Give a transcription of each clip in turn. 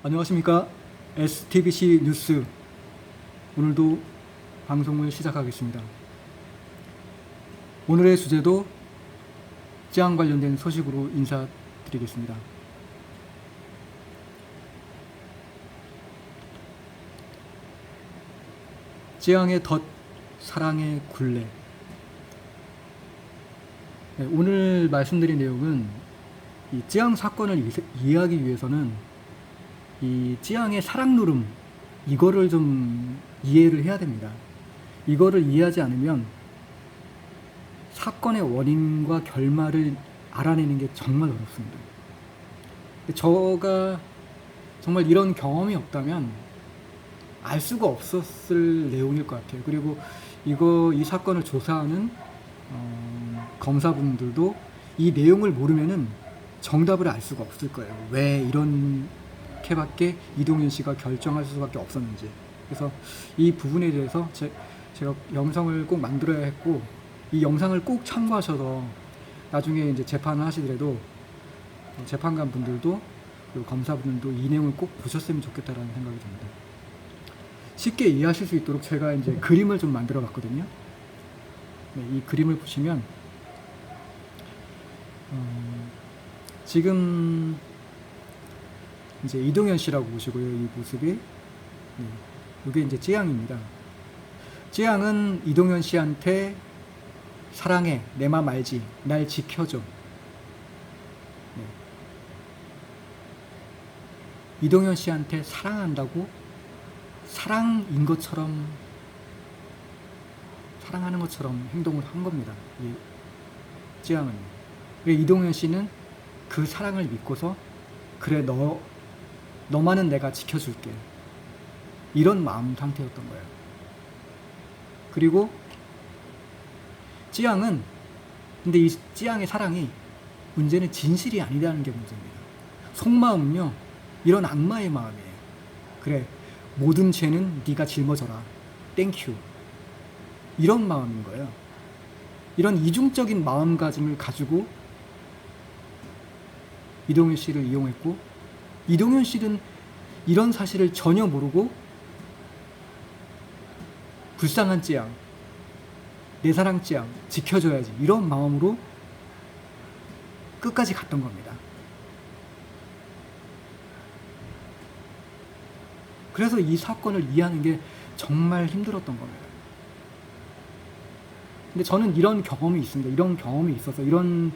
안녕하십니까. STBC 뉴스 오늘도 방송을 시작하겠습니다. 오늘의 주제도 찌양 관련된 소식으로 인사드리겠습니다. 찌양의 덫, 사랑의 굴레. 네, 오늘 말씀드린 내용은 이 찌양 사건을 이해하기 위해서는 이 찌양의 사랑 누름, 이거를 좀 이해를 해야 됩니다. 이거를 이해하지 않으면 사건의 원인과 결말을 알아내는 게 정말 어렵습니다. 저가 정말 이런 경험이 없다면 알 수가 없었을 내용일 것 같아요. 그리고 이 사건을 조사하는 검사분들도 이 내용을 모르면은 정답을 알 수가 없을 거예요. 왜 이렇게밖에 이동윤 씨가 결정할 수밖에 없었는지. 그래서 이 부분에 대해서 제가 영상을 꼭 만들어야 했고, 이 영상을 꼭 참고하셔서 나중에 이제 재판을 하시더라도 재판관 분들도 그리고 검사분들도 이 내용을 꼭 보셨으면 좋겠다라는 생각이 듭니다. 쉽게 이해하실 수 있도록 제가 이제 그림을 좀 만들어 봤거든요. 네, 이 그림을 보시면 지금 이제 이동현 씨라고 보시고요. 이 모습이, 네, 이게 이제 찌양입니다. 찌양은 이동현 씨한테 사랑해, 내 맘 알지, 날 지켜줘. 네. 이동현 씨한테 사랑한다고 사랑인 것처럼, 사랑하는 것처럼 행동을 한 겁니다. 이 찌양은. 이동현 씨는 그 사랑을 믿고서 그래, 너만은 내가 지켜줄게, 이런 마음 상태였던 거예요. 그리고 찌양은, 근데 이 찌양의 사랑이 문제는 진실이 아니라는 게 문제입니다. 속마음은요, 이런 악마의 마음이에요. 그래, 모든 죄는 네가 짊어져라, 땡큐, 이런 마음인 거예요. 이런 이중적인 마음가짐을 가지고 이동현 씨를 이용했고, 이동현 씨는 이런 사실을 전혀 모르고 불쌍한 찌양, 내 사랑 찌양 지켜줘야지, 이런 마음으로 끝까지 갔던 겁니다. 그래서 이 사건을 이해하는 게 정말 힘들었던 겁니다. 근데 저는 이런 경험이 있습니다. 이런 경험이 있어서, 이런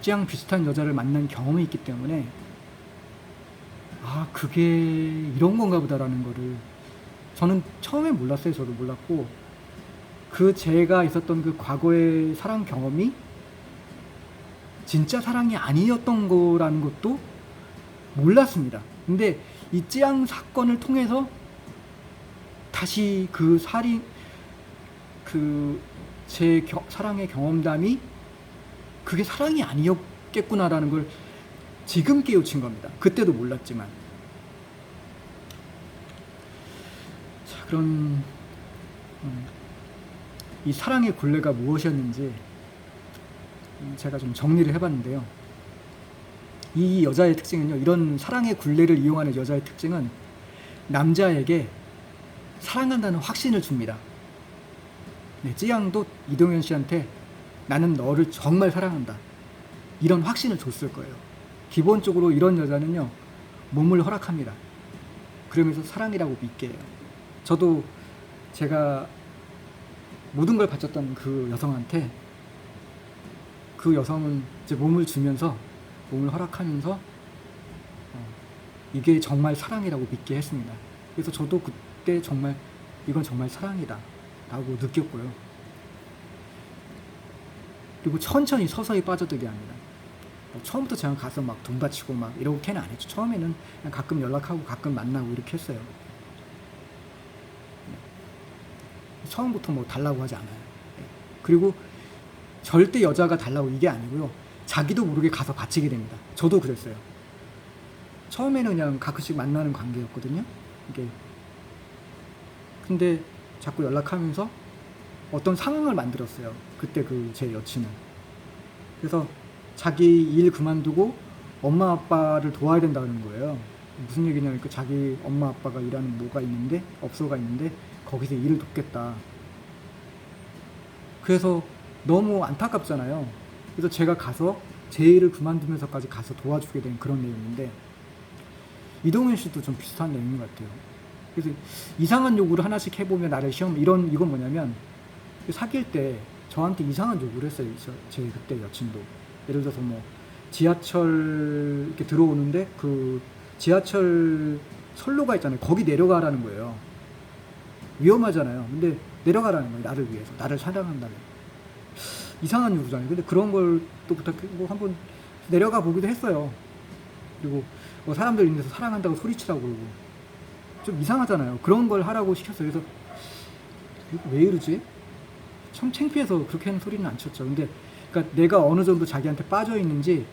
찌양 비슷한 여자를 만난 경험이 있기 때문에 그게 이런 건가 보다라는 거를 저는 처음에 몰랐어요. 저도 몰랐고, 제가 있었던 그 과거의 사랑 경험이 진짜 사랑이 아니었던 거라는 것도 몰랐습니다. 근데 이 찌양 사건을 통해서 다시 제 사랑의 경험담이 그게 사랑이 아니었겠구나라는 걸 지금 깨우친 겁니다. 그때도 몰랐지만. 자, 그럼 이 사랑의 굴레가 무엇이었는지 제가 좀 정리를 해봤는데요. 이 여자의 특징은요, 이런 사랑의 굴레를 이용하는 여자의 특징은 남자에게 사랑한다는 확신을 줍니다. 네, 찌양도 이동현 씨한테 나는 너를 정말 사랑한다, 이런 확신을 줬을 거예요. 기본적으로 이런 여자는요, 몸을 허락합니다. 그러면서 사랑이라고 믿게 해요. 저도 제가 모든 걸 바쳤던 그 여성한테, 그 여성은 이제 몸을 주면서, 몸을 허락하면서 이게 정말 사랑이라고 믿게 했습니다. 그래서 저도 그때 정말 이건 정말 사랑이다 라고 느꼈고요. 그리고 천천히 서서히 빠져들게 합니다. 처음부터 제가 가서 막 돈 바치고 막 이렇게는 안 했죠. 처음에는 그냥 가끔 연락하고 가끔 만나고 이렇게 했어요. 처음부터 뭐 달라고 하지 않아요. 그리고 절대 여자가 달라고 이게 아니고요, 자기도 모르게 가서 바치게 됩니다. 저도 그랬어요. 처음에는 그냥 가끔씩 만나는 관계였거든요, 이게. 근데 자꾸 연락하면서 어떤 상황을 만들었어요, 그때 제 여친은. 그래서 자기 일 그만두고 엄마 아빠를 도와야 된다는 거예요. 무슨 얘기냐면 자기 엄마 아빠가 일하는 뭐가 있는데 업소가 있는데 거기서 일을 돕겠다. 그래서 너무 안타깝잖아요. 그래서 제가 가서 제 일을 그만두면서까지 가서 도와주게 된 그런 내용인데 이동현 씨도 좀 비슷한 내용인 것 같아요. 그래서 이상한 요구를 하나씩 해보면 나를 이건 뭐냐면 사귈 때 저한테 이상한 요구를 했어요. 제 그때 여친도. 예를 들어서 뭐 지하철 이렇게 들어오는데 그 지하철 선로가 있잖아요. 거기 내려가라는 거예요. 위험하잖아요. 근데 내려가라는 거예요. 나를 위해서. 나를 사랑한다면. 이상한 요구잖아요. 근데 그런 걸 또 부탁하고 한번 내려가 보기도 했어요. 그리고 뭐 사람들 있는 데서 사랑한다고 소리치라고 그러고 좀 이상하잖아요. 그런 걸 하라고 시켰어요. 그래서 왜 이러지? 참 창피해서 그렇게 하는 소리는 안 쳤죠. 근데 그러니까 내가 어느 정도 자기한테 빠져 있는지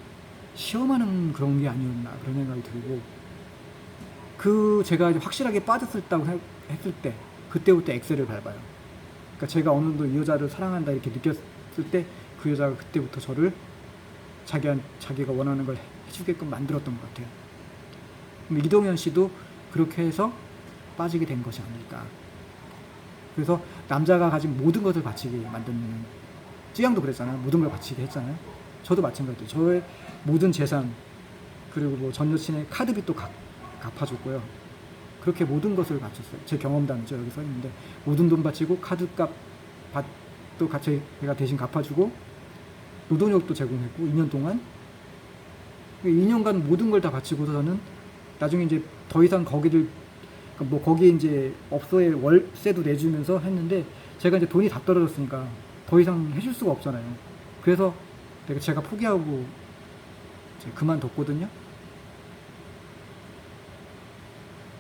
시험하는 그런 게 아니었나 그런 생각이 들고 제가 확실하게 빠졌었다고 했을 때 그때부터 엑셀을 밟아요. 그러니까 제가 어느 정도 이 여자를 사랑한다 이렇게 느꼈을 때 그 여자가 그때부터 저를 자기가 원하는 걸 해주게끔 만들었던 것 같아요. 이동현 씨도 그렇게 해서 빠지게 된 것이 아닐까. 그래서 남자가 가진 모든 것을 바치게 만드는, 찌양도 그랬잖아요. 모든 걸 바치게 했잖아요. 저도 마찬가지예요. 저의 모든 재산 그리고 뭐 전 여친의 카드빚도 갚아줬고요. 그렇게 모든 것을 바쳤어요. 제 경험담이죠. 여기 써 있는데 모든 돈 바치고 카드값도 같이 제가 대신 갚아주고 노동력도 제공했고 2년 동안 2년간 모든 걸 다 바치고서 저는 나중에 이제 더 이상 뭐 거기 이제 업소에 월세도 내주면서 했는데 제가 이제 돈이 다 떨어졌으니까 더 이상 해줄 수가 없잖아요. 그래서 제가 포기하고 이제 그만뒀거든요.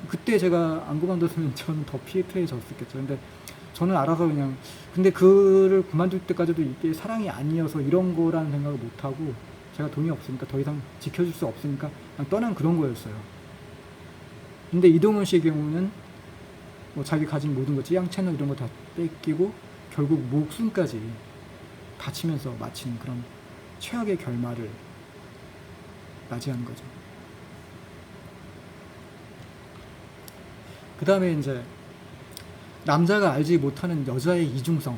그때 제가 안 그만뒀으면 저는 더 피해졌었겠죠. 근데 저는 알아서 근데 그를 그만둘 때까지도 이게 사랑이 아니어서 이런 거라는 생각을 못하고 제가 돈이 없으니까 더 이상 지켜줄 수 없으니까 그냥 떠난 그런 거였어요. 근데 이동현 씨의 경우는 뭐 자기 가진 모든 거, 찌양 채널 이런 거 다 뺏기고 결국 목숨까지 다치면서 마친 그런 최악의 결말을 맞이하는 거죠. 그 다음에 이제 남자가 알지 못하는 여자의 이중성.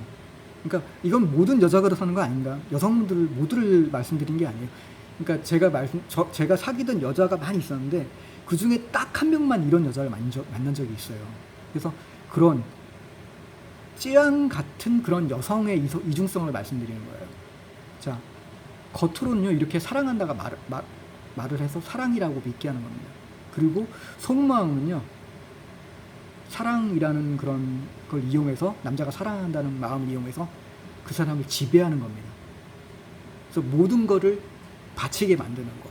그러니까 이건 모든 여자가 그렇다는 거 아닌가? 여성분들 모두를 말씀드린 게 아니에요. 그러니까 제가 사귀던 여자가 많이 있었는데 그 중에 딱 한 명만 이런 여자를 만난 적이 있어요. 그래서 그런 찌양 같은 그런 여성의 이중성을 말씀드리는 거예요. 자, 겉으로는요 이렇게 사랑한다가 말을 해서 사랑이라고 믿게 하는 겁니다. 그리고 속마음은요 사랑이라는 그런 걸 이용해서 남자가 사랑한다는 마음을 이용해서 그 사람을 지배하는 겁니다. 그래서 모든 거를 바치게 만드는 거.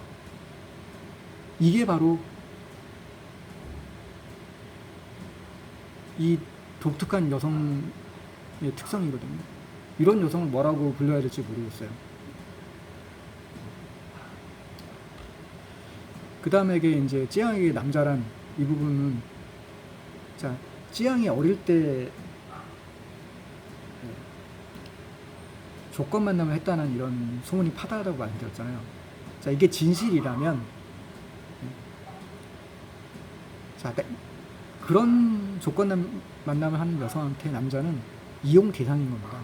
이게 바로 이 독특한 여성의 특성이거든요. 이런 여성을 뭐라고 불러야 될지 모르겠어요. 그 다음에 이제 찌양에게 남자란 이 부분은 자, 찌양이 어릴 때 조건 만남을 했다는 이런 소문이 파다하다고 말씀드렸잖아요. 자, 이게 진실이라면 자, 그런 조건 만남을 하는 여성한테 남자는 이용 대상인 겁니다.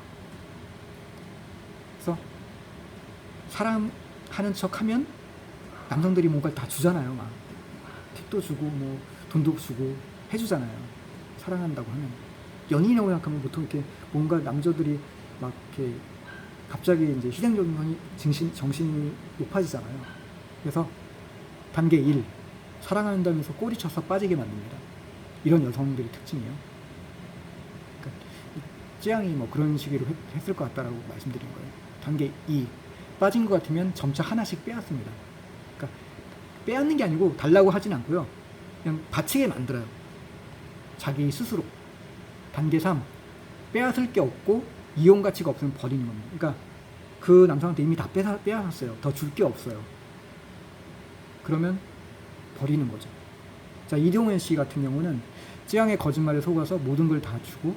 그래서 사랑하는 척 하면 남성들이 뭔가를 다 주잖아요. 막 팁도 주고 뭐 돈도 주고 해주잖아요. 사랑한다고 하면. 연인이라고 생각하면 보통 이렇게 뭔가 남자들이 막 이렇게 갑자기 이제 희생적인 정신이 높아지잖아요. 그래서 단계 1. 사랑한다면서 꼬리쳐서 빠지게 만듭니다. 이런 여성들의 특징이에요. 그러니까 찌양이 뭐 그런 식으로 했을 것 같다라고 말씀드린 거예요. 단계 2. 빠진 것 같으면 점차 하나씩 빼앗습니다. 그러니까 빼앗는 게 아니고 달라고 하진 않고요. 그냥 바치게 만들어요. 자기 스스로. 단계 3. 빼앗을 게 없고 이용 가치가 없으면 버리는 겁니다. 그러니까 그 남성한테 이미 다 빼앗았어요. 더 줄 게 없어요. 그러면 버리는 거죠. 자, 이동현 씨 같은 경우는 찌양의 거짓말에 속아서 모든 걸 다 주고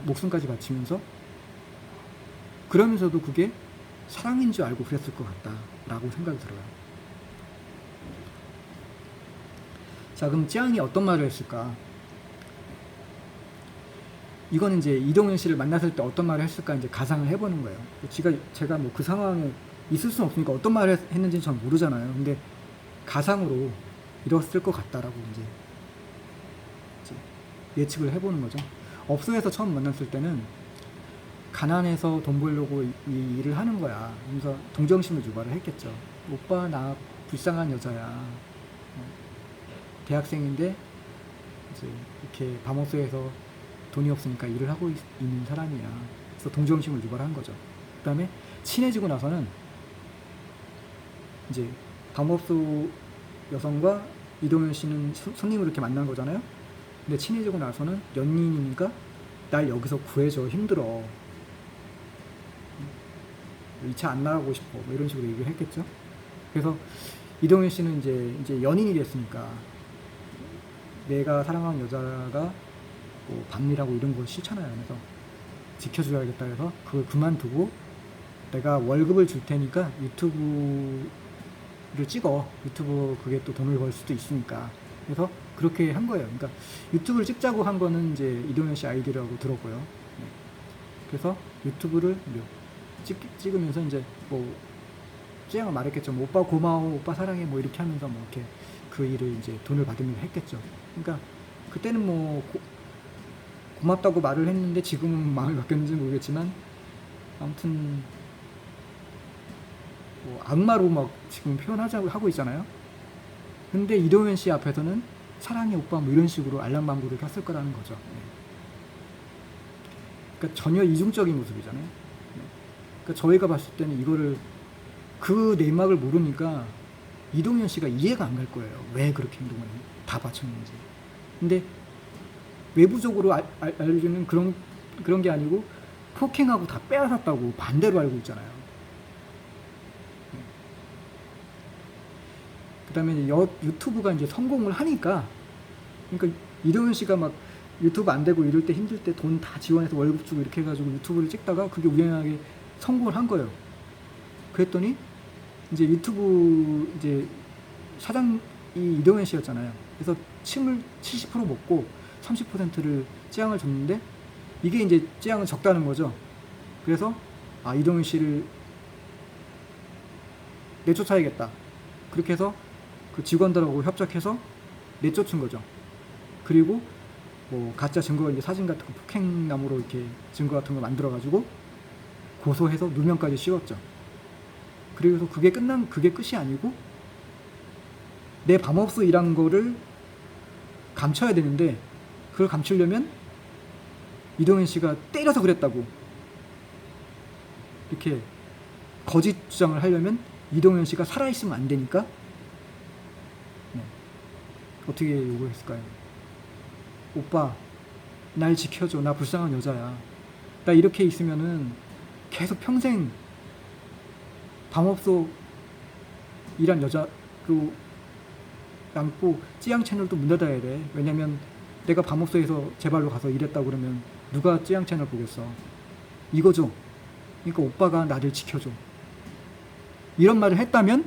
목숨까지 바치면서 그러면서도 그게 사랑인 줄 알고 그랬을 것 같다라고 생각이 들어요. 자, 그럼 찌양이 어떤 말을 했을까? 이거는 이제 이동현 씨를 만났을 때 어떤 말을 했을까 이제 가상을 해보는 거예요. 제가 뭐 그 상황에 있을 수는 없으니까 어떤 말을 했는지는 전 모르잖아요. 근데 가상으로 이랬을 것 같다라고 이제 예측을 해보는 거죠. 업소에서 처음 만났을 때는 가난해서 돈 벌려고 이 일을 하는 거야. 그래서 동정심을 유발을 했겠죠. 오빠 나 불쌍한 여자야. 대학생인데 이제 이렇게 밤업소에서 돈이 없으니까 일을 하고 있는 사람이야. 그래서 동정심을 유발한 거죠. 그 다음에 친해지고 나서는 이제 밤업소 여성과 이동현 씨는 손님으로 이렇게 만난 거잖아요. 근데 친해지고 나서는 연인이니까 날 여기서 구해줘, 힘들어, 2차 안 나가고 싶어, 뭐 이런 식으로 얘기를 했겠죠. 그래서 이동현 씨는 이제 연인이 됐으니까 내가 사랑하는 여자가 뭐 밤일하고 이런 거 싫잖아요. 그래서 지켜줘야겠다 해서 그걸 그만두고 내가 월급을 줄 테니까 유튜브를 찍어. 유튜브 그게 또 돈을 벌 수도 있으니까. 그래서 그렇게 한 거예요. 그러니까 유튜브를 찍자고 한 거는 이제 이동현 씨 아이디어라고 들었고요. 네. 그래서 유튜브를 찍으면서 이제 뭐 찌양은 말했겠죠. 뭐 오빠 고마워, 오빠 사랑해, 뭐 이렇게 하면서 뭐 이렇게 그 일을 이제 돈을 받으면서 했겠죠. 그러니까 그때는 뭐 고맙다고 말을 했는데 지금은 마음이 바뀌었는지 모르겠지만 아무튼 뭐 악마로 막 지금 표현하자고 하고 있잖아요. 근데 이동현 씨 앞에서는 사랑해 오빠 뭐 이런 식으로 알람방구를 켰을 거라는 거죠. 네. 그러니까 전혀 이중적인 모습이잖아요. 네. 그러니까 저희가 봤을 때는 이거를 그 내막을 모르니까 이동현 씨가 이해가 안 갈 거예요. 왜 그렇게 행동을 다 바쳤는지. 근데 외부적으로 알려주는 그런 게 아니고 폭행하고 다 빼앗았다고 반대로 알고 있잖아요. 그 다음에 이제 유튜브가 이제 성공을 하니까, 그러니까 이동현 씨가 막 유튜브 안 되고 이럴 때 힘들 때 돈 다 지원해서 월급 주고 이렇게 해가지고 유튜브를 찍다가 그게 우연하게 성공을 한 거예요. 그랬더니 이제 유튜브 이제 사장이 이동현 씨였잖아요. 그래서 침을 70% 먹고 30%를 찌양을 줬는데 이게 이제 찌양은 적다는 거죠. 그래서 이동현 씨를 내쫓아야겠다. 그렇게 해서 그 직원들하고 협작해서 내쫓은 거죠. 그리고 뭐 가짜 증거, 이제 사진 같은 거 폭행남으로 이렇게 증거 같은 거 만들어가지고 고소해서 누명까지 씌웠죠. 그리고 그게 끝이 아니고 내 밤업소 일한 거를 감춰야 되는데 그걸 감추려면 이동현 씨가 때려서 그랬다고 이렇게 거짓 주장을 하려면 이동현 씨가 살아있으면 안 되니까 어떻게 요구했을까요? 오빠 날 지켜줘, 나 불쌍한 여자야, 나 이렇게 있으면은 계속 평생 밤업소 일한 여자로 남고 찌양 채널도 문 닫아야 돼. 왜냐면 내가 밤업소에서 제 발로 가서 일했다고 그러면 누가 찌양 채널 보겠어. 이거죠. 그러니까 오빠가 나를 지켜줘. 이런 말을 했다면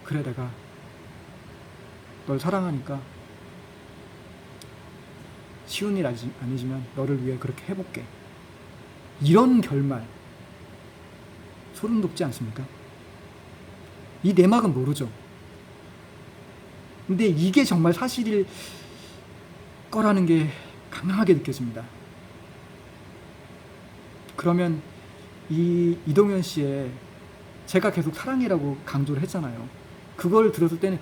그래, 내가 널 사랑하니까 쉬운 일 아니지만 너를 위해 그렇게 해볼게. 이런 결말 소름 돋지 않습니까? 이 내막은 모르죠. 근데 이게 정말 사실일 거라는 게 강하게 느껴집니다. 그러면 이 이동현 씨의 제가 계속 사랑이라고 강조를 했잖아요. 그걸 들었을 때는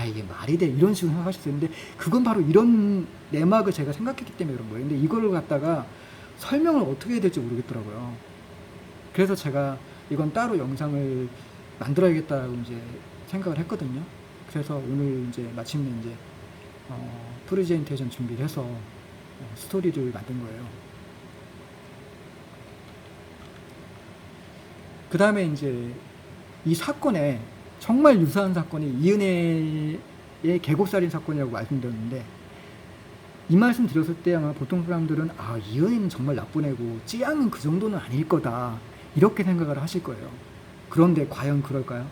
이게 말이 돼, 이런 식으로 생각하실 수 있는데 그건 바로 이런 내막을 제가 생각했기 때문에 그런 거예요. 근데 이걸 갖다가 설명을 어떻게 해야 될지 모르겠더라고요. 그래서 제가 이건 따로 영상을 만들어야겠다고 이제 생각을 했거든요. 그래서 오늘 이제 마침내 이제 프레젠테이션 준비를 해서 스토리를 만든 거예요. 그 다음에 이제 이 사건에 정말 유사한 사건이 이은혜의 계곡살인 사건이라고 말씀드렸는데, 이 말씀 드렸을 때 아마 보통 사람들은 이은혜는 정말 나쁜 애고 찌양은 그 정도는 아닐 거다, 이렇게 생각을 하실 거예요. 그런데 과연 그럴까요?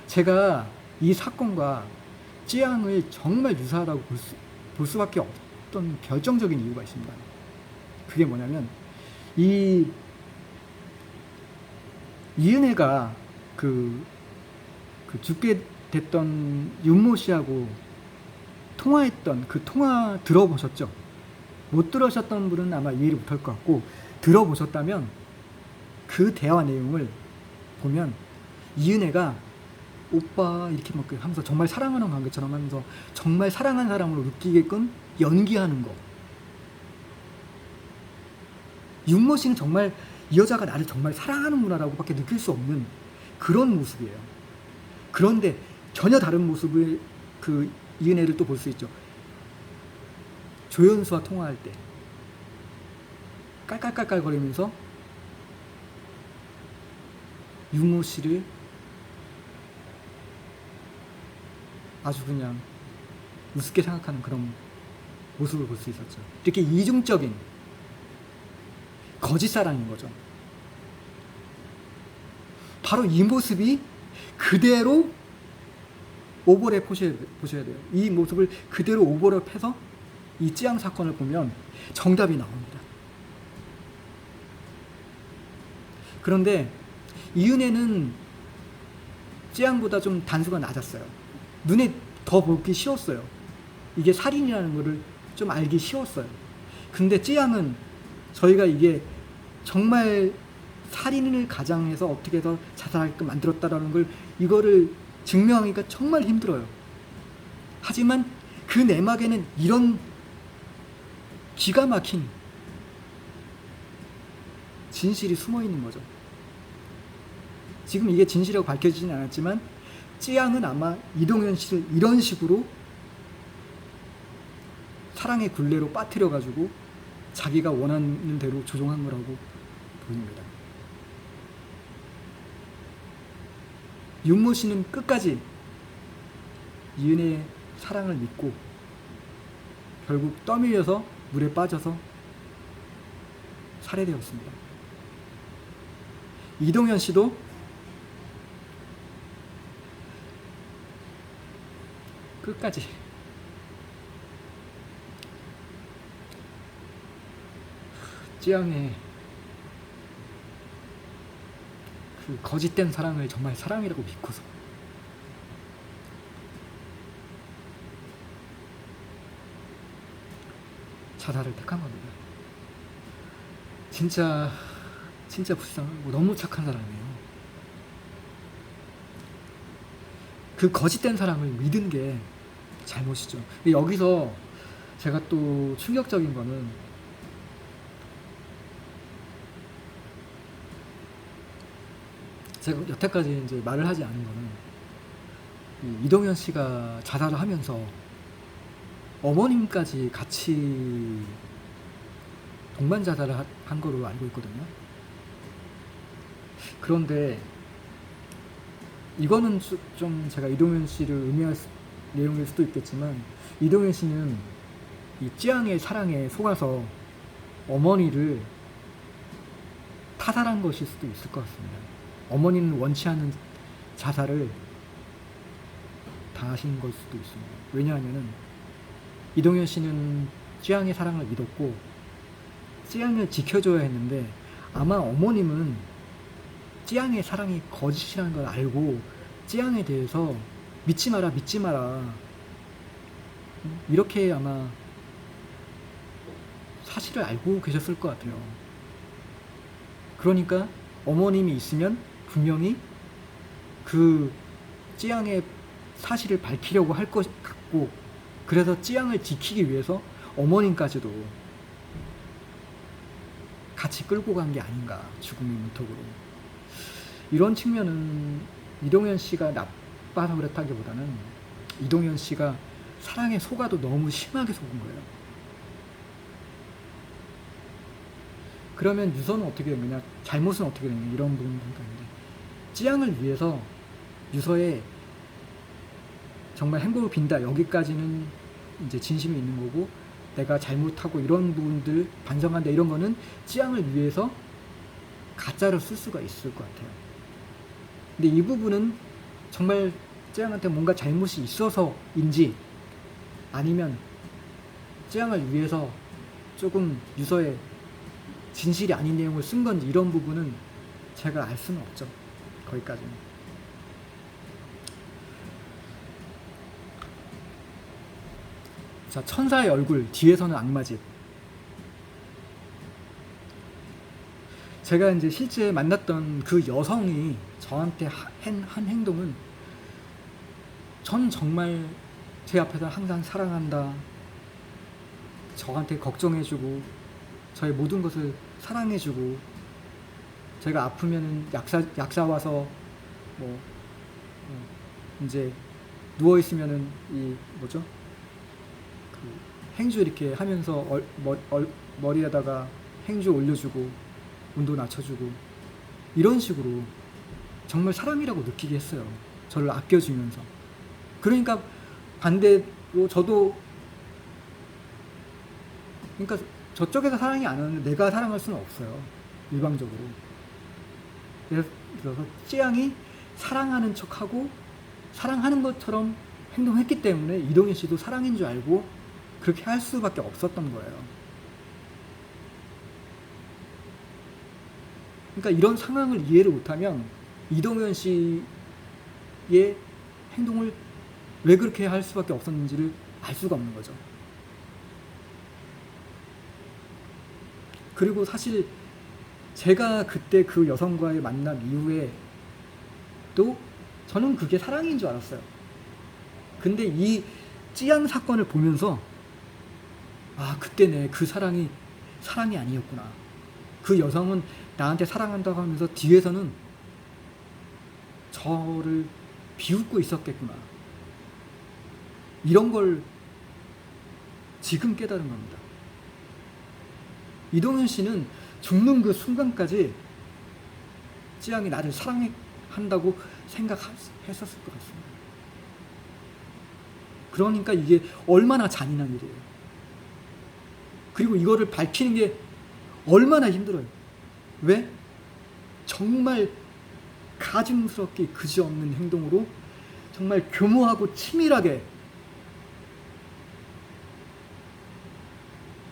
제가 이 사건과 찌양을 정말 유사하다고 볼 수밖에 없던 결정적인 이유가 있습니다. 그게 뭐냐면 이은혜가 그 죽게 됐던 윤모 씨하고 통화했던 그 통화 들어보셨죠? 못 들으셨던 분은 아마 이해를 못할 것 같고, 들어보셨다면 그 대화 내용을 보면 이은혜가 오빠 이렇게 막 하면서 정말 사랑하는 관계처럼 하면서 정말 사랑하는 사람으로 느끼게끔 연기하는 거. 윤모 씨는 정말 이 여자가 나를 정말 사랑하는구나라고 밖에 느낄 수 없는 그런 모습이에요. 그런데 전혀 다른 모습을 그 이은혜를 또 볼 수 있죠. 조연수와 통화할 때 깔깔깔깔거리면서 윤모 씨를 아주 그냥 우습게 생각하는 그런 모습을 볼 수 있었죠. 이렇게 이중적인 거짓사랑인 거죠. 바로 이 모습이 그대로 오버랩 보셔야 돼요. 이 모습을 그대로 오버랩해서 이 찌양 사건을 보면 정답이 나옵니다. 그런데 이은혜는 찌양보다 좀 단수가 낮았어요. 눈에 더 보기 쉬웠어요. 이게 살인이라는 거를 좀 알기 쉬웠어요. 근데 찌양은 저희가 이게 정말 살인을 가장해서 어떻게 해서 자살하게끔 만들었다라는 걸 이거를 증명하기가 정말 힘들어요. 하지만 그 내막에는 이런 기가 막힌 진실이 숨어 있는 거죠. 지금 이게 진실이라고 밝혀지진 않았지만 찌양은 아마 이동현 씨를 이런 식으로 사랑의 굴레로 빠뜨려 가지고 자기가 원하는 대로 조종한 거라고 보입니다. 윤모 씨는 끝까지 이은혜의 사랑을 믿고 결국 떠밀려서 물에 빠져서 살해되었습니다. 이동현 씨도 끝까지 찌양의 그 거짓된 사랑을 정말 사랑이라고 믿고서 자살을 택한 겁니다. 진짜 불쌍하고 너무 착한 사람이에요. 그 거짓된 사랑을 믿은 게 잘못이죠. 여기서 제가 또 충격적인 거는 제가 여태까지 이제 말을 하지 않은 거는 이동현 씨가 자살을 하면서 어머님까지 같이 동반 자살을 한 거로 알고 있거든요. 그런데 이거는 좀 제가 이동현 씨를 의미할 내용일 수도 있겠지만 이동현 씨는 이 찌양의 사랑에 속아서 어머니를 타살한 것일 수도 있을 것 같습니다. 어머니는 원치 않는 자살을 당하신 걸 수도 있습니다. 왜냐하면은 이동현 씨는 찌양의 사랑을 믿었고 찌양을 지켜줘야 했는데 아마 어머님은 찌양의 사랑이 거짓이라는 걸 알고 찌양에 대해서 믿지 마라 이렇게 아마 사실을 알고 계셨을 것 같아요. 그러니까 어머님이 있으면 분명히 그 찌양의 사실을 밝히려고 할 것 같고, 그래서 찌양을 지키기 위해서 어머님까지도 같이 끌고 간 게 아닌가, 죽음의 문턱으로. 이런 측면은 이동현 씨가 나빠서 그렇다기보다는 이동현 씨가 사랑에 속아도 너무 심하게 속은 거예요. 그러면 유서는 어떻게 된 거냐, 잘못은 어떻게 된 거냐, 이런 부분이 있는데 찌양을 위해서 유서에 정말 행복을 빈다, 여기까지는 이제 진심이 있는 거고, 내가 잘못하고 이런 부분들 반성한다, 이런 거는 찌양을 위해서 가짜로 쓸 수가 있을 것 같아요. 근데 이 부분은 정말 쯔양한테 뭔가 잘못이 있어서인지 아니면 쯔양을 위해서 조금 유서에 진실이 아닌 내용을 쓴 건지 이런 부분은 제가 알 수는 없죠. 거기까지는. 자, 천사의 얼굴, 뒤에서는 악마짓. 제가 이제 실제 만났던 그 여성이 저한테 한 행동은 전 정말 제 앞에서 항상 사랑한다, 저한테 걱정해주고 저의 모든 것을 사랑해주고, 제가 아프면은 약사 와서 뭐 이제 누워 있으면은 이 뭐죠? 그 행주 이렇게 하면서 머리에다가 행주 올려주고 온도 낮춰주고 이런 식으로 정말 사람이라고 느끼게 했어요. 저를 아껴주면서. 그러니까 반대로 저도, 그러니까 저쪽에서 사랑이 안 오는데 내가 사랑할 수는 없어요. 일방적으로. 그래서 쯔양이 사랑하는 척하고 사랑하는 것처럼 행동했기 때문에 이동현 씨도 사랑인 줄 알고 그렇게 할 수밖에 없었던 거예요. 그러니까 이런 상황을 이해를 못하면 이동현 씨의 행동을 왜 그렇게 할 수밖에 없었는지를 알 수가 없는 거죠. 그리고 사실 제가 그때 그 여성과의 만남 이후에 또 저는 그게 사랑인 줄 알았어요. 근데 이 찌양 사건을 보면서 아, 그때 내 그 사랑이 아니었구나. 그 여성은 나한테 사랑한다고 하면서 뒤에서는 저를 비웃고 있었겠구나. 이런 걸 지금 깨달은 겁니다. 이동현 씨는 죽는 그 순간까지 찌양이 나를 사랑한다고 생각했었을 것 같습니다. 그러니까 이게 얼마나 잔인한 일이에요. 그리고 이거를 밝히는 게 얼마나 힘들어요. 왜? 정말 가증스럽게 그지없는 행동으로 정말 교묘하고 치밀하게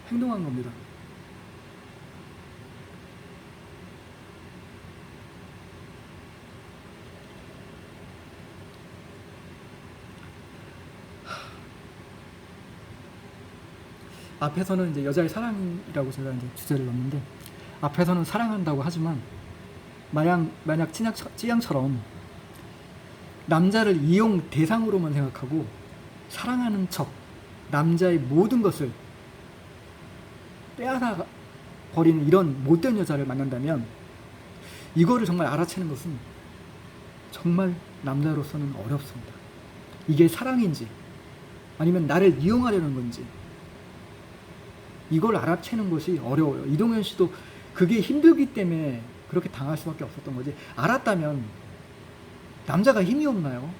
행동한 겁니다. 앞에서는 이제 여자의 사랑이라고 제가 이제 주제를 넣었는데, 앞에서는 사랑한다고 하지만 만약 찌양처럼 남자를 이용 대상으로만 생각하고 사랑하는 척 남자의 모든 것을 빼앗아 버리는 이런 못된 여자를 만난다면 이거를 정말 알아채는 것은 정말 남자로서는 어렵습니다. 이게 사랑인지 아니면 나를 이용하려는 건지 이걸 알아채는 것이 어려워요. 이동현 씨도 그게 힘들기 때문에 그렇게 당할 수밖에 없었던 거지. 알았다면 남자가 힘이 없나요?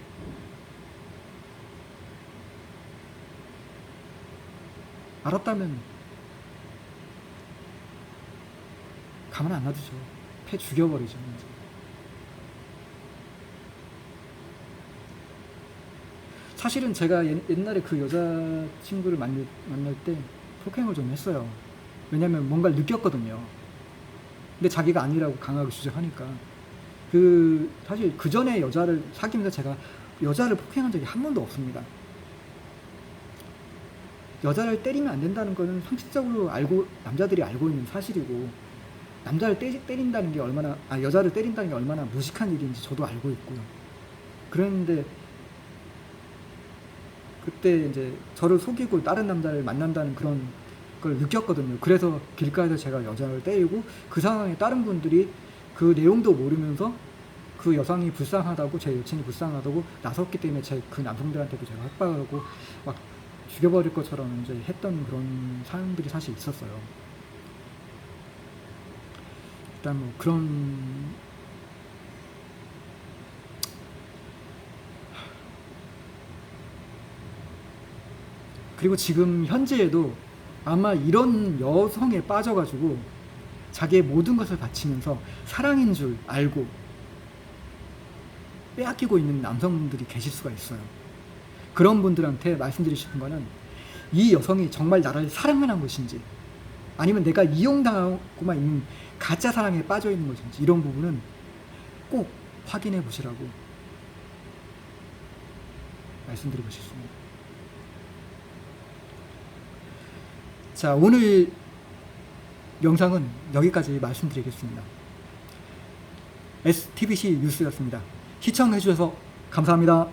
알았다면 가만 안 놔두죠. 패 죽여버리죠. 이제. 사실은 제가 옛날에 그 여자친구를 만날 때 폭행을 좀 했어요. 왜냐면 뭔가를 느꼈거든요. 근데 자기가 아니라고 강하게 주장하니까. 사실 그 전에 여자를 사귀면서 제가 여자를 폭행한 적이 한 번도 없습니다. 여자를 때리면 안 된다는 거는 상식적으로 남자들이 알고 있는 사실이고, 남자를 때린다는 게 여자를 때린다는 게 얼마나 무식한 일인지 저도 알고 있고요. 그랬는데, 그때 이제 저를 속이고 다른 남자를 만난다는 그런 걸 느꼈거든요. 그래서 길가에서 제가 여자를 때리고, 그 상황에 다른 분들이 그 내용도 모르면서 그 여성이 불쌍하다고, 제 여친이 불쌍하다고 나섰기 때문에 그 남성들한테도 제가 협박하고 막 죽여버릴 것처럼 이제 했던 그런 사람들이 사실 있었어요. 일단 뭐 그런 그리고 지금 현재에도 아마 이런 여성에 빠져가지고 자기의 모든 것을 바치면서 사랑인 줄 알고 빼앗기고 있는 남성분들이 계실 수가 있어요. 그런 분들한테 말씀드리고 싶은 거는 이 여성이 정말 나를 사랑하는 것인지 아니면 내가 이용당하고만 있는 가짜 사랑에 빠져 있는 것인지 이런 부분은 꼭 확인해 보시라고 말씀드리고 싶습니다. 자, 오늘 영상은 여기까지 말씀드리겠습니다. STBC 뉴스였습니다. 시청해 주셔서 감사합니다.